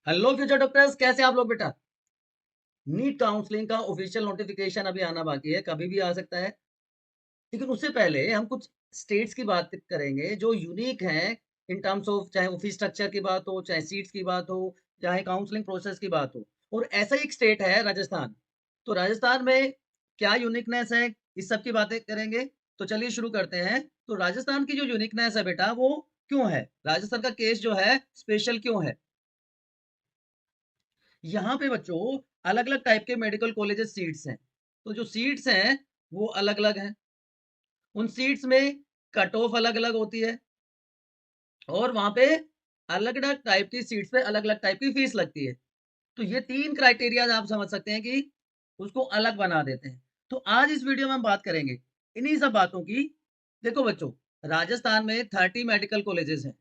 Hello future doctors, कैसे आप लोग बेटा। नीट काउंसलिंग का ऑफिशियल नोटिफिकेशन अभी आना बाकी है, कभी भी आ सकता है। लेकिन उससे पहले हम कुछ स्टेट्स की बात करेंगे जो यूनिक हैं इन टर्म्स ऑफ, चाहे ऑफिस स्ट्रक्चर की बात हो, चाहे सीट्स की बात हो, चाहे काउंसलिंग प्रोसेस की बात हो। और ऐसा ही एक स्टेट है राजस्थान। तो राजस्थान में क्या यूनिकनेस है, इस सब की बातें करेंगे। तो चलिए शुरू करते हैं। तो राजस्थान की जो यूनिकनेस है बेटा, वो क्यों है, राजस्थान का केस जो है स्पेशल क्यों है। यहाँ पे बच्चों अलग-अलग टाइप के मेडिकल कॉलेजेस सीट्स हैं। तो जो सीट्स हैं वो अलग-अलग हैं। उन सीट्स में कट ऑफ अलग-अलग होती है और वहाँ पे अलग-अलग टाइप की सीट्स पे अलग-अलग टाइप की फीस लगती है। तो ये 3 क्राइटेरियाज़ आप समझ सकते हैं कि उसको अलग बना देते हैं। तो आज इस वीडियो में हम बात करेंगे इन्हीं सब बातों की। देखो बच्चों, राजस्थान में 30 मेडिकल कॉलेजेस हैं।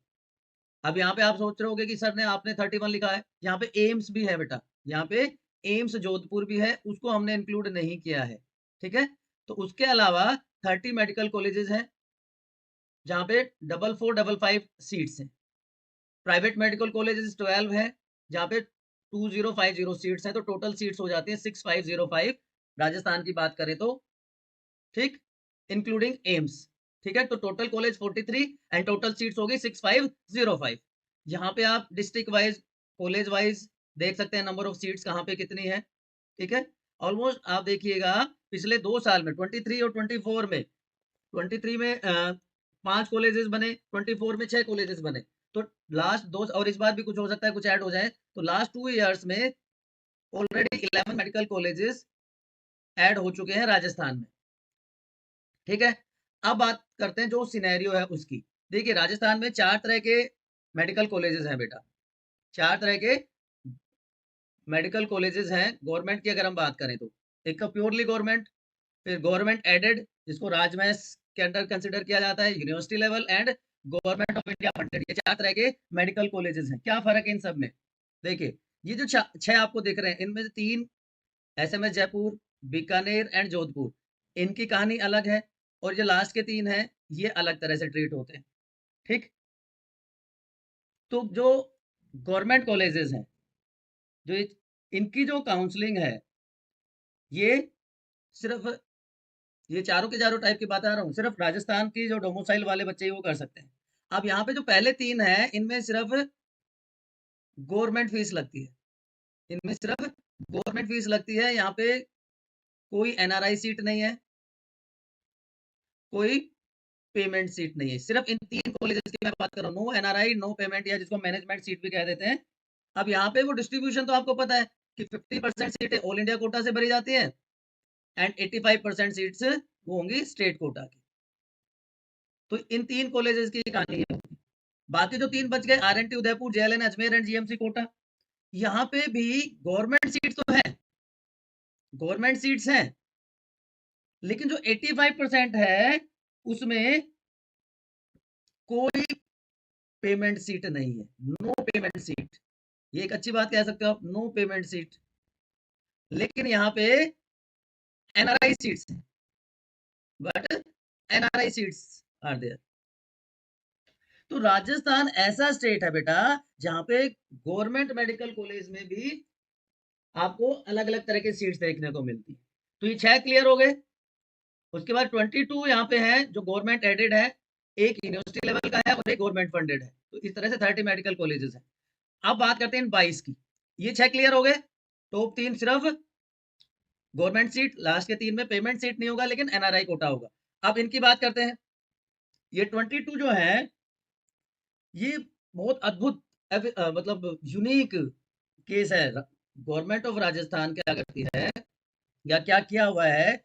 अब यहाँ पे आप सोच रहे होंगे कि सर ने आपने 31 लिखा है, यहाँ पे एम्स भी है बेटा। यहाँ पे एम्स जोधपुर भी है, उसको हमने इंक्लूड नहीं किया है। ठीक है। तो उसके अलावा 30 मेडिकल कॉलेजेस हैं जहाँ पे 4455 सीट्स हैं। प्राइवेट मेडिकल कॉलेजेस 12 है जहाँ पे 2050 सीट्स हैं। तो टोटल सीट्स हो जाती है 6505 राजस्थान की बात करें तो। ठीक, इंक्लूडिंग एम्स। ठीक है, तो total college 43 and total seats हो गई 6505। यहाँ पे आप डिस्ट्रिक्ट वाइज, कॉलेज वाइज देख सकते हैं नंबर ऑफ सीट्स कहाँ पे कितनी है। ठीक है। ऑलमोस्ट आप देखिएगा पिछले 2 साल में 23 और 24 में, 23 में 5 कॉलेजेस बने, 24 में 6 कॉलेजेस बने। तो लास्ट दो, और इस बार भी कुछ हो सकता है, कुछ ऐड हो जाए, तो लास्ट 2 ईयर्स में ऑलरेडी 11 मेडिकल कॉलेजेस ऐड हो चुके हैं राजस्थान में। ठीक है। अब बात करते हैं जो सिनेरियो है उसकी। देखिए राजस्थान में 4 तरह के मेडिकल कॉलेजेस हैं बेटा। 4 तरह के मेडिकल कॉलेजेस हैं गवर्नमेंट की, अगर हम बात करें तो। एक का प्योरली गवर्नमेंट, फिर गवर्नमेंट एडेड जिसको राजमहल के अंडर कंसिडर किया जाता है, university level, and government of India funded. ये 4 तरह के मेडिकल कॉलेजेस हैं। क्या फर्क है इन सब में। देखिए, ये जो 6 आपको दिख रहे हैं, इनमें से 3 एसएमएस जयपुर, बीकानेर एंड जोधपुर, इनकी कहानी अलग है। और जो लास्ट के 3 हैं, ये अलग तरह से ट्रीट होते हैं। ठीक। तो जो गवर्नमेंट कॉलेजेस हैं, जो इनकी जो काउंसलिंग है, ये सिर्फ, ये चारों के चारों टाइप की बात आ रहा हूँ, सिर्फ राजस्थान की जो डोमिसाइल वाले बच्चे ही वो कर सकते हैं। अब यहाँ पे जो पहले 3 हैं, इनमें सिर्फ गवर्नमेंट फीस लगती है। इनमें सिर्फ गवर्नमेंट फीस लगती है। यहाँ पे कोई एनआरआई सीट नहीं है, कोई पेमेंट सीट नहीं है। सिर्फ इन 3 कॉलेजेस की मैं बात कर रहा हूँ। नो एनआरआई, नो पेमेंट, या जिसको मैनेजमेंट सीट भी कह देते हैं। अब यहाँ पे वो डिस्ट्रीब्यूशन तो आपको पता है कि 50% सीटें ऑल इंडिया कोटा से भरी जाती है एंड 85% सीट्स वो होंगी स्टेट कोटा की। तो इन 3 कॉलेजेस की कहानी है। बाकी जो 3 बच गए, RNT Udaipur, JLN Ajmer and GMC Kota, यहाँ पे भी गवर्नमेंट सीट्स तो है, गवर्नमेंट सीट्स हैं, लेकिन जो 85% है उसमें कोई पेमेंट सीट नहीं है। नो पेमेंट सीट, ये एक अच्छी बात कह सकते हो आप, नो पेमेंट सीट। लेकिन यहाँ पे एनआरआई सीट्स हैं, but NRI seats are there. तो राजस्थान ऐसा स्टेट है बेटा जहां पे गवर्नमेंट मेडिकल कॉलेज में भी आपको अलग अलग तरह के सीट्स देखने को मिलती है। तो ये 6 क्लियर हो गए। उसके बाद 22 यहाँ पे है जो गवर्नमेंट एडेड है, एक यूनिवर्सिटी लेवल का है और एक गवर्नमेंट फंडेड है। तो इस तरह से 30 मेडिकल कॉलेजेस हैं। अब बात करते हैं 22 की। ये 6 क्लियर हो गए। टॉप 3 सिर्फ गवर्नमेंट सीट, लास्ट के 3 में पेमेंट सीट नहीं होगा लेकिन एनआरआई कोटा होगा। अब इनकी बात करते हैं। ये 22 जो है, ये बहुत अद्भुत, मतलब यूनिक केस है। गवर्नमेंट ऑफ राजस्थान क्या करती है, या क्या किया हुआ है,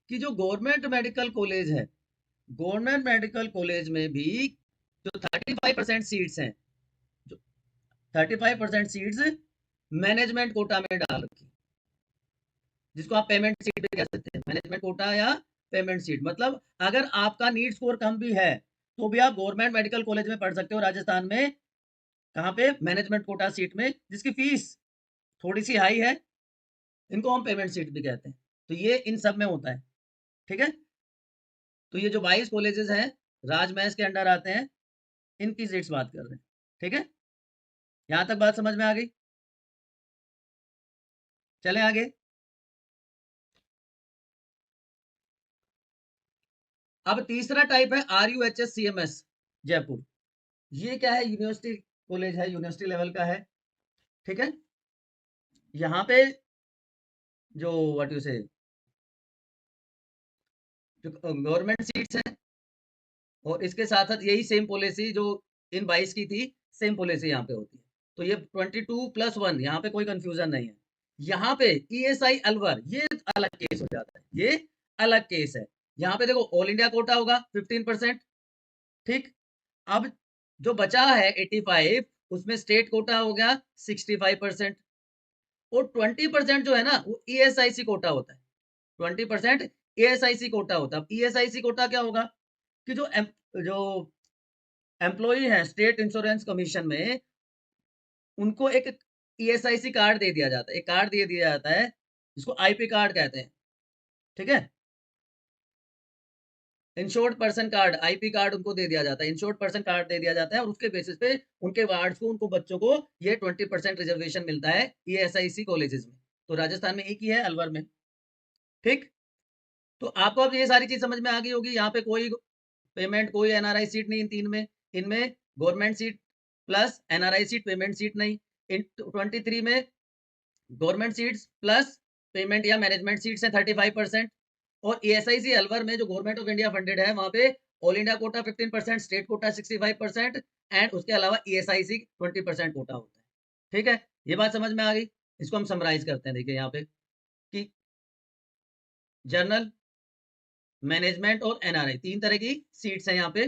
कि जो गवर्नमेंट मेडिकल कॉलेज है, गवर्नमेंट मेडिकल कॉलेज में भी जो 35% सीट्स हैं, जो 35% सीट्स मैनेजमेंट कोटा में डाल रखी, जिसको आप पेमेंट सीट भी कह सकते हैं। मैनेजमेंट कोटा या पेमेंट सीट, मतलब अगर आपका नीट स्कोर कम भी है तो भी आप गवर्नमेंट मेडिकल कॉलेज में पढ़ सकते हो राजस्थान में। कहाँ पे, मैनेजमेंट कोटा सीट में, जिसकी फीस थोड़ी सी हाई है, इनको हम पेमेंट सीट भी कहते हैं। तो ये इन सब में होता है। ठीक है। तो ये जो 22 कॉलेजेस हैं राजमहल के अंडर आते हैं, इनकी सीट्स बात कर रहे हैं। ठीक है। यहाँ तक बात समझ में आ गई। चलें आगे। अब तीसरा टाइप है RUHS-CMS जयपुर। ये क्या है? यूनिवर्सिटी कॉलेज है, यूनिवर्सिटी लेवल का है, ठीक है। यहाँ पे जो व्हाट यू से जो गवर्नमेंट सीट्स हैं, और इसके साथ साथ यही सेम पॉलिसी जो इन 22 की थी, सेम पॉलिसी यहाँ पे होती है। तो ये 22+1, यहाँ पे कोई कंफ्यूजन नहीं है। यहाँ पे ESI अलवर, ये अलग केस हो जाता है, ये अलग केस है। यहाँ पे देखो ऑल इंडिया कोटा होगा 15%, ठीक। अब जो बचा है 85, उसमें स्टेट कोटा हो गया 65%, और 20% जो है ना, वो ESIC कोटा होता है। 20% ESIC कोटा होता है। अब ESIC कोटा क्या होगा कि जो एम्प्लॉई है स्टेट इंश्योरेंस कमीशन में, उनको एक ESIC कार्ड दे दिया जाता है, एक कार्ड दे दिया जाता है जिसको IP कार्ड कहते हैं, ठीक है। Insured person card, IP card उनको दे दिया जाता है, इंश्योर्ड पर्सन कार्ड दे दिया जाता है, और उसके बेसिस पे उनके वार्ड्स को, उनको बच्चों को ये 20% रिजर्वेशन मिलता है ESIC कॉलेजेस में। तो राजस्थान में एक ही है, अलवर में, ठीक। तो आपको अब ये सारी चीज समझ में आ गई होगी। यहाँ पे कोई पेमेंट, कोई NRI सीट नहीं इन तीन में। इनमें government seat plus NRI seat, payment seat नहीं। इन 23 में गवर्नमेंट सीट्स प्लस पेमेंट या मैनेजमेंट सीट्स हैं 35%। और ESIC अलवर में जो गवर्नमेंट ऑफ इंडिया फंडेड है, वहां पे all India quota 15%, state quota 65%, and उसके अलावा ESIC 20% कोटा होता है, ठीक है। ये बात समझ में आ गई। इसको हम समराइज करते हैं, देखिए यहाँ पे कि जनरल, मैनेजमेंट और NRI, तीन तरह की सीट्स हैं यहाँ पे।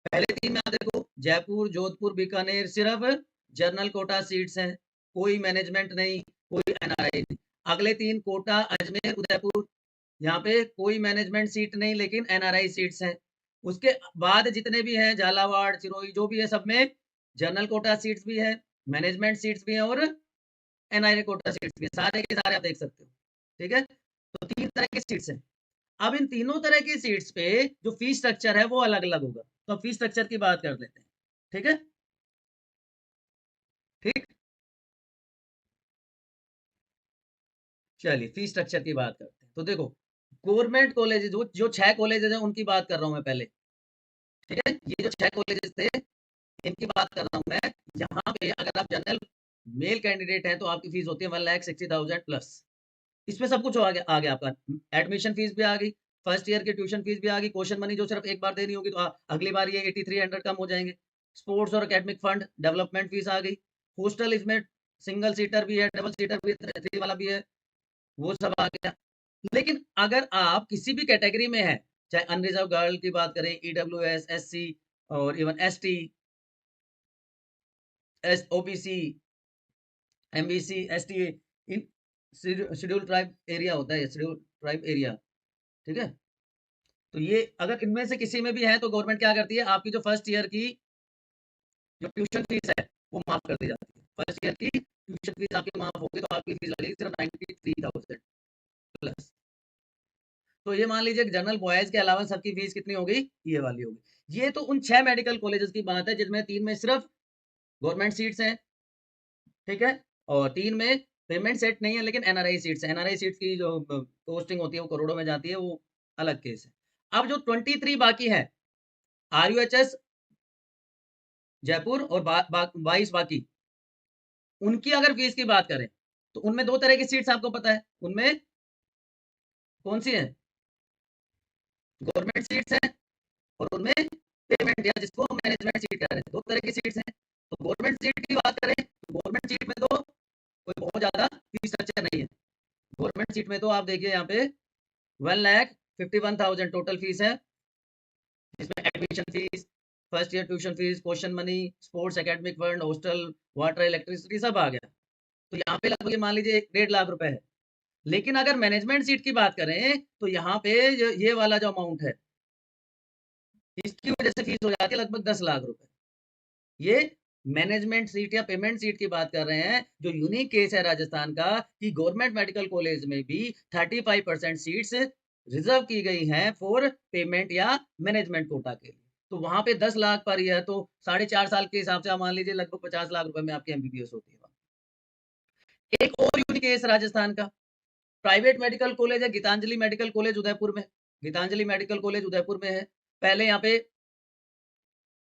पहले तीन में आप देखो, जयपुर, जोधपुर, बीकानेर, सिर्फ जनरल कोटा सीट्स हैं, कोई मैनेजमेंट नहीं, कोई NRI नहीं। अगले तीन कोटा, अजमेर, उदयपुर, यहाँ पे कोई मैनेजमेंट सीट नहीं, लेकिन NRI सीट्स हैं। उसके बाद जितने भी हैं, झालावाड़, सिरोही, जो भी है, सब में जनरल कोटा सीट्स भी है, मैनेजमेंट सीट्स भी हैं, और NRI कोटा सीट्स भी हैं। सारे के सारे आप देख सकते हो, ठीक है। तो तीन तरह की सीट्स हैं। अब इन तीनों तरह की सीट्स पे जो फीस स्ट्रक्चर है वो अलग अलग होगा। तो अब फीस स्ट्रक्चर की बात कर लेते हैं, ठीक है, ठीक। चलिए फीस स्ट्रक्चर की बात करते हैं। तो देखो, गवर्नमेंट कॉलेजेस, जो 6 कॉलेजेस हैं उनकी बात कर रहा हूं मैं पहले, ठीक है। ये जो 6 कॉलेजेस थे, इनकी बात कर रहा हूं मैं। यहाँ पे अगर आप जनरल मेल कैंडिडेट हैं तो आपकी फीस होती है 1,60,000 प्लस। इसमें सब कुछ आ गया आपका। एडमिशन फीस भी आ गई, फर्स्ट ईयर की ट्यूशन फीस भी आ गई, क्वेश्चन मनी जो सिर्फ एक बार देनी होगी, तो अगली बार ये 8300 कम हो जाएंगे। स्पोर्ट्स और एकेडमिक फंड, डेवलपमेंट फीस आ गई। हॉस्टल इसमें सिंगल सीटर भी है, डबल सीटर भी है, 3 वाला भी है, वो सब आ गया। लेकिन अगर आप किसी भी कैटेगरी में है, चाहे अनरिजर्व गर्ल की बात करें, EWS, SC और even ST, OBC, MBC, STA, इन शेड्यूल ट्राइब एरिया होता है, शेड्यूल ट्राइब एरिया, ठीक है। तो ये अगर इनमें से किसी में भी है, तो गवर्नमेंट क्या करती है, आपकी जो फर्स्ट ईयर की जो ट्यूशन फीस है वो माफ कर दी जाती है। फर्स्ट ईयर की ट्यूशन फीस आपकी माफ होगी, तो आपकी फीस लगेगी सिर्फ 93,000 प्लस। तो ये मान लीजिए जनरल बॉयज के अलावा सबकी फीस कितनी हो गई, ये वाली होगी। ये तो उन 6 मेडिकल कॉलेजेस की बात है जिसमें 3 में सिर्फ गवर्नमेंट सीट्स हैं, ठीक है, और 3 में पेमेंट सेट नहीं है, लेकिन NRI सीट्स है। NRI सीट्स की जो पोस्टिंग होती है वो करोड़ों में जाती है, वो अलग केस है। अब जो 23 बाकी है, RUHS जयपुर और 22 बाकी, उनकी अगर फीस की बात करें, तो उनमें 2 तरह की सीट्स आपको पता है। उनमें कौन सी है? गवर्नमेंट सीट्स हैं, और उनमें पेमेंट, या जिसको मैनेजमेंट सीट कह रहे हैं, 2 तरह की सीट्स हैं। तो गवर्नमेंट सीट की बात करें, तो गवर्नमेंट सीट में तो कोई बहुत ज्यादा फीस स्ट्रक्चर नहीं है। गवर्नमेंट सीट में तो आप देखिए यहाँ पे 1,51,000 टोटल फीस है, जिसमें admission fees, first year tuition fees, question money, sports, academic fund, hostel, water, electricity, सब आ गया। तो यहाँ पे लगभग मान लीजिए 1.5 लाख रुपए है। लेकिन अगर मैनेजमेंट सीट की बात करें, तो यहाँ पे ये वाला जो अमाउंट है, इसकी वजह से फीस हो जाती है लगभग 10 लाख रुपए। ये मैनेजमेंट सीट या पेमेंट सीट की बात कर रहे हैं। जो यूनिक केस है राजस्थान का, कि गवर्नमेंट मेडिकल कॉलेज में भी 35% सीट्स रिजर्व की गई हैं फॉर पेमेंट या मैनेजमेंट कोटा के लिए। तो वहां पे 10 लाख पर ईयर, तो 4.5 साल के हिसाब से आप मान लीजिए लगभग 50 लाख रुपए में आपकी MBBS होती है। एक और यूनिक केस राजस्थान का, प्राइवेट मेडिकल कॉलेज है गीतांजलि मेडिकल कॉलेज उदयपुर में। गीतांजलि मेडिकल कॉलेज उदयपुर में है। पहले यहाँ पे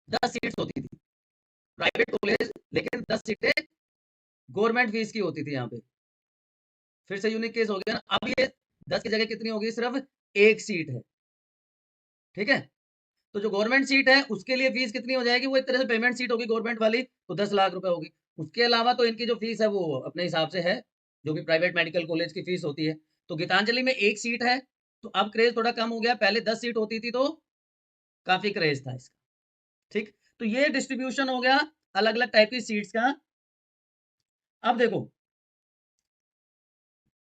10 सीट्स होती थी, प्राइवेट कॉलेज, लेकिन 10 सीटें गवर्नमेंट फीस की होती थी यहाँ पे। फिर से यूनिक केस हो गया ना। अब ये 10 की जगह कितनी होगी, सिर्फ एक सीट है। ठीक है, तो जो गवर्नमेंट सीट है उसके लिए फीस कितनी हो जाएगी, वो एक तरह से पेमेंट सीट होगी गवर्नमेंट वाली, तो 10 लाख रुपए होगी। उसके अलावा तो इनकी जो फीस है वो अपने हिसाब से है, जो भी प्राइवेट मेडिकल कॉलेज की फीस होती है। तो गीतांजलि में एक सीट है, तो अब क्रेज थोड़ा कम हो गया। पहले 10 सीट होती थी तो काफी क्रेज था इसका। ठीक, तो ये डिस्ट्रीब्यूशन हो गया अलग अलग टाइप की सीट्स का। अब देखो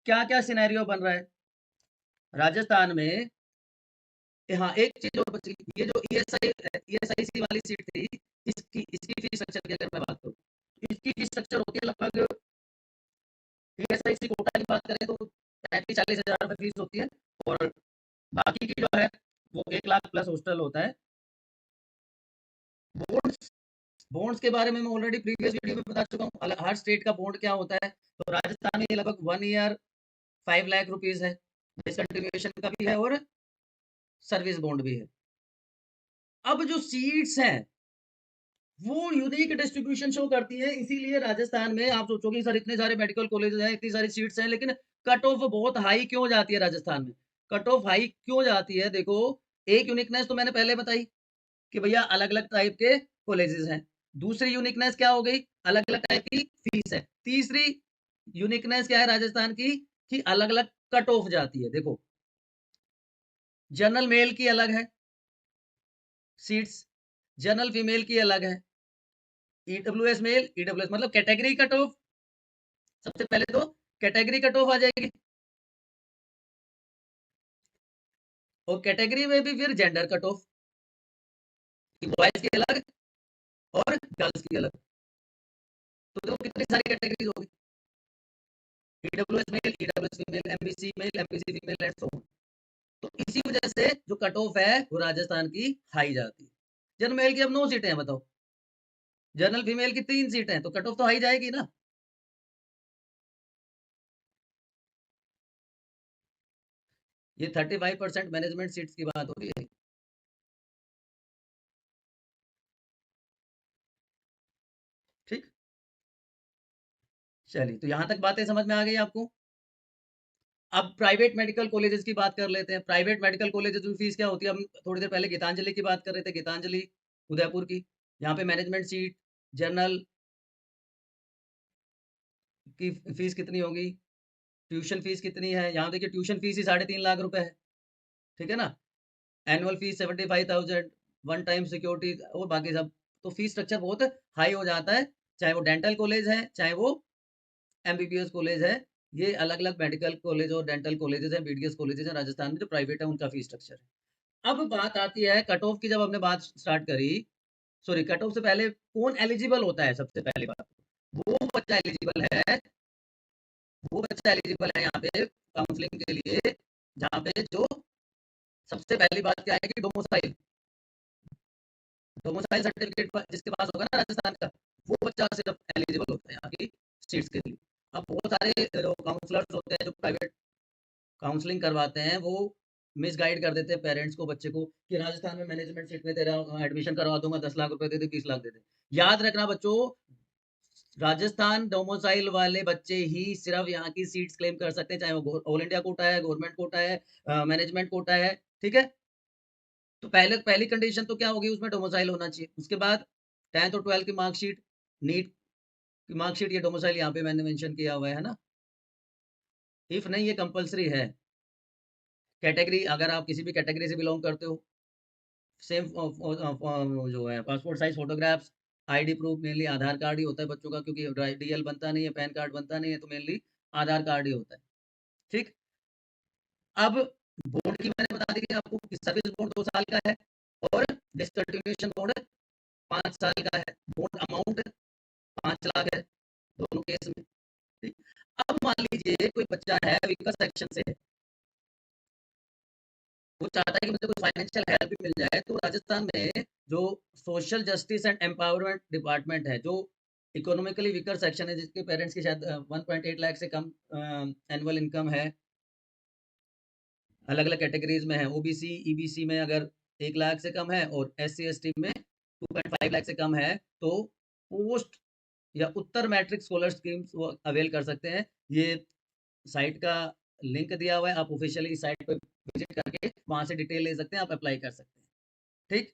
क्या क्या सिनेरियो बन रहा है राजस्थान में। हाँ, एक चीज और बची, ये जो ईएसआईसी वाली सीट थी, इसकी इसकी फीस स्ट्रक्चर की अगर मैं बात करूं, इसकी फीस स्ट्रक्चर होती है लगभग, ईएसआईसी कोटा की बात करें तो 35-40 हजार रुपए फीस होती है, और बाकी की जो है वो 1 लाख प्लस हॉस्टल होता है। बॉन्ड्स, बॉन्ड्स के बारे में मैं ऑलरेडी प्रीवियस वीडियो में बता चुका हूँ, हर स्टेट का बॉन्ड क्या होता है। तो राजस्थान में ये लगभग 1 ईयर 5 लाख रुपीज है, डिसकंटिन्यूएशन का भी है और सर्विस बॉन्ड भी है। अब जो सीट्स हैं वो यूनिक डिस्ट्रीब्यूशन शो करती है, इसीलिए राजस्थान में आप सोचोगे सर इतने सारे मेडिकल कॉलेज हैं, इतनी सारी सीट्स हैं, लेकिन कट ऑफ बहुत हाई क्यों जाती है राजस्थान में। कट ऑफ हाई क्यों जाती है, देखो एक यूनिकनेस तो मैंने पहले बताई कि भैया अलग अलग टाइप के कॉलेजेस हैं। दूसरी यूनिकनेस क्या हो गई, अलग अलग टाइप की फीस है। तीसरी यूनिकनेस क्या है राजस्थान की, कि अलग अलग कट ऑफ जाती है। देखो जनरल मेल की अलग है सीट्स, जनरल फीमेल की अलग है, ईडब्ल्यूएस मेल, ईडब्ल्यूएस मतलब कैटेगरी कट ऑफ। सबसे पहले तो कैटेगरी कट ऑफ आ जाएगी, और कैटेगरी में भी फिर जेंडर कट ऑफ, बॉयज की अलग और गर्ल्स की अलग। तो देखो कितनी सारी कैटेगरीज होगी, EWS male, EWS female, MBC male, MBC female and so on. तो इसी वजह से जो कट ऑफ है वो राजस्थान की हाई जाती है। जनरल मेल की अब 9 सीटें हैं, बताओ, जनरल फीमेल की 3 सीटें हैं, तो कट ऑफ तो हाई जाएगी ना। ये 35% मैनेजमेंट सीट्स की बात हो रही है। ठीक, चलिए, तो यहां तक बातें समझ में आ गई आपको। अब प्राइवेट मेडिकल कॉलेजेस की बात कर लेते हैं। प्राइवेट मेडिकल कॉलेजेस में फीस क्या होती है, हम थोड़ी देर पहले गीतांजलि की बात कर रहे थे, गीतांजलि उदयपुर की। यहाँ पे मैनेजमेंट सीट, जनरल की फीस कितनी होगी, ट्यूशन फीस कितनी है, यहाँ देखिए ट्यूशन फीस ही 3.5 लाख रुपए है। ठीक है ना, annual fees 75,000, one time security और बाकी सब। तो फीस स्ट्रक्चर बहुत हाई हो जाता है, चाहे वो डेंटल कॉलेज है चाहे वो एमबीबीएस कॉलेज है। ये अलग अलग मेडिकल कॉलेज और डेंटल कॉलेजेस हैं, बीडीएस कॉलेजेस हैं राजस्थान में, जो प्राइवेट है उनका फीस स्ट्रक्चर है। अब बात आती है कट ऑफ की, जब हमने बात स्टार्ट करी, सॉरी कट ऑफ से पहले कौन एलिजिबल होता है, सबसे पहली बात वो बच्चा एलिजिबल है, वो बच्चा एलिजिबल है यहाँ पे काउंसलिंग के लिए, जहाँ पे जो सबसे पहली बात क्या है कि डोमिसाइल, डोमिसाइल सर्टिफिकेट जिसके पास होगा ना राजस्थान का, वो बच्चा सिर्फ एलिजिबल होता है यहाँ की सीट्स के लिए। अब बहुत सारे जो काउंसलर्स होते हैं जो प्राइवेट काउंसलिंग करवाते हैं, वो मिस गाइड कर देते हैं पेरेंट्स को, बच्चे को, कि राजस्थान में मैनेजमेंट सीट में तेरा एडमिशन करवा दूंगा, 10 लाख रुपए दे दे, 20 लाख दे दे। याद रखना बच्चों, राजस्थान डोमिसाइल वाले बच्चे ही सिर्फ यहाँ की सीट्स क्लेम कर सकते हैं, चाहे वो ऑल इंडिया कोटा है, गवर्नमेंट कोटा है, मैनेजमेंट कोटा है। ठीक है, तो पहले पहली कंडीशन तो क्या होगी, उसमें डोमिसाइल होना चाहिए। उसके बाद 10th और 12th की मार्कशीट, नीट की मार्कशीट, ये डोमिसाइल यहाँ पे मैंने मेंशन किया हुआ है ना। इफ नहीं, ये कंपलसरी है। कैटेगरी, अगर आप किसी भी कैटेगरी से बिलोंग करते हो, सेम जो है passport size photographs, ID proof, mainly Aadhaar card ही होता है बच्चों का, क्योंकि डीएल बनता नहीं है, पैन कार्ड बनता नहीं है, तो मेनली आधार कार्ड ही होता है। ठीक, अब बोर्ड की मैंने बता दी कि आपको कि सर्विस बोर्ड 2 साल का है, और डिसकंटिन्यूएशन बोर्ड 5 साल का है। बोर्ड अमाउंट 5 लाख है दोनों केस में। ठीक, अब मान लीजिए कोई बच्चा है विकस सेक्शन से, वो चाहता है कि मुझे कोई फाइनेंशियल हेल्प भी मिल जाए, तो राजस्थान में जो social justice and empowerment department है, जो इकोनॉमिकली वीकर सेक्शन है जिसके पेरेंट्स की शायद 1.8 लाख से कम एनुअल इनकम है, अलग अलग कैटेगरीज में है। ओबीसी ईबीसी में अगर 1 लाख से कम है और एससी एसटी में 2.5 लाख से कम है तो पोस्ट या उत्तर मैट्रिक स्कॉलर स्कीम्स वो अवेल कर सकते हैं। ये साइट का लिंक दिया हुआ है, आप ऑफिशियली साइट पे विजिट करके वहां से डिटेल ले सकते हैं, आप अप्लाई कर सकते हैं। ठीक,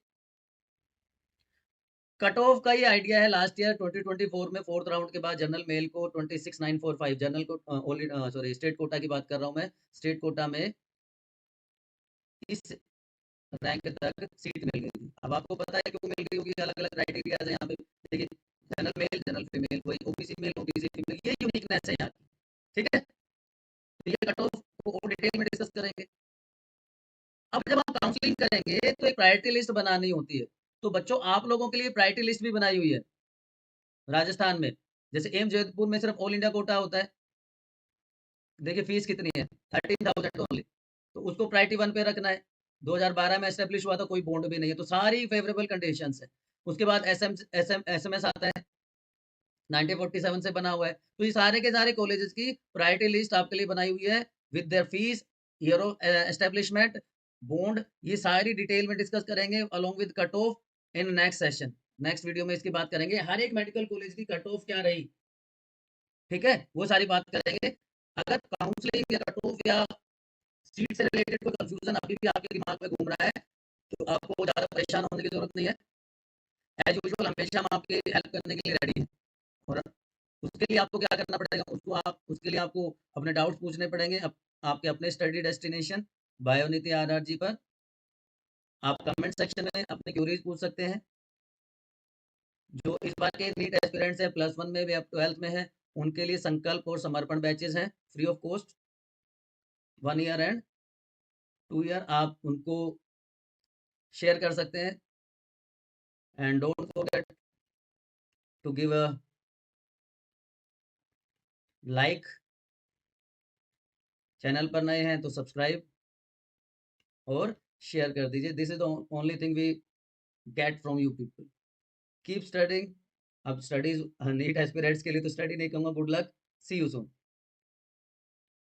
कट ऑफ का ये आइडिया है। लास्ट ईयर 2024 में फोर्थ राउंड के बाद जनरल मेल को 26945, जनरल को सॉरी स्टेट कोटा की बात कर रहा हूँ मैं, स्टेट कोटा में इस रैंक तक सीट मिल गई थी। अब आपको पता है क्यों मिल गई होगी, अलग अलग क्राइटेरिया है यहाँ पे। देखिए, जनरल मेल, जनरल फीमेल, वही ओबीसी मेल, ओबीसी फीमेल, ये यूनिकनेस है यहाँ की। ठीक है, तो ये कट ऑफ को और डिटेल में डिस्कस करेंगे। अब जब आप काउंसलिंग करेंगे तो एक प्रायोरिटी लिस्ट बनानी होती है। तो बच्चों, आप लोगों के लिए प्रायोरिटी लिस्ट भी बनाई हुई है राजस्थान में। जैसे एम्स जयपुर में सिर्फ ऑल इंडिया कोटा होता है, देखिए फीस कितनी है, 13,000 ओनली। तो उसको प्रायोरिटी 1 पे रखना है। 2012 में एस्टेब्लिश हुआ, तो कोई बॉन्ड भी नहीं है, तो सारी फेवरेबल कंडीशंस है। उसके बाद एसएमएस आता है, 1947 से बना हुआ है। तो ये सारे के सारे कॉलेजेस की प्रायोरिटी लिस्ट आपके लिए बनाई हुई है, with their fees, year of establishment, bond, ये सारी डिटेल में डिस्कस करेंगे along with cut off in next session. Next video में इसकी बात करेंगे, हर एक मेडिकल कॉलेज की कट ऑफ क्या रही। ठीक है, वो सारी बात करेंगे। अगर काउंसलिंग या कट ऑफ या सीट से रिलेटेड कोई कंफ्यूजन अभी भी आपके दिमाग में घूम रहा है तो आपको ज़्यादा परेशान होने की जरूरत नहीं है। एज यूजुअल हमेशा हम आपकी हेल्प करने के लिए रेडी हैं। और उसके लिए आपको क्या करना पड़ेगा, उसके लिए आपको अपने डाउट्स पूछने पड़ेंगे आपके अपने स्टडी डेस्टिनेशन बायोनीति आरआरजी पर। आप कमेंट सेक्शन में अपने क्यूरीज पूछ सकते हैं। जो इस बार के नीट एस्पिरेंट्स हैं, +1 में भी, अब 12th में है, उनके लिए संकल्प और समर्पण बैचेस हैं, free of cost, 1 year and 2 year. आप उनको शेयर कर सकते हैं। And don't forget to give a like. Channel पर नए हैं तो सब्सक्राइब और शेयर कर दीजिए। This is the only thing we get from you people. Keep studying. अब स्टडीज नीट एस्पिरेंट्स के लिए तो स्टडी नहीं कहूँगा, good luck, see you soon.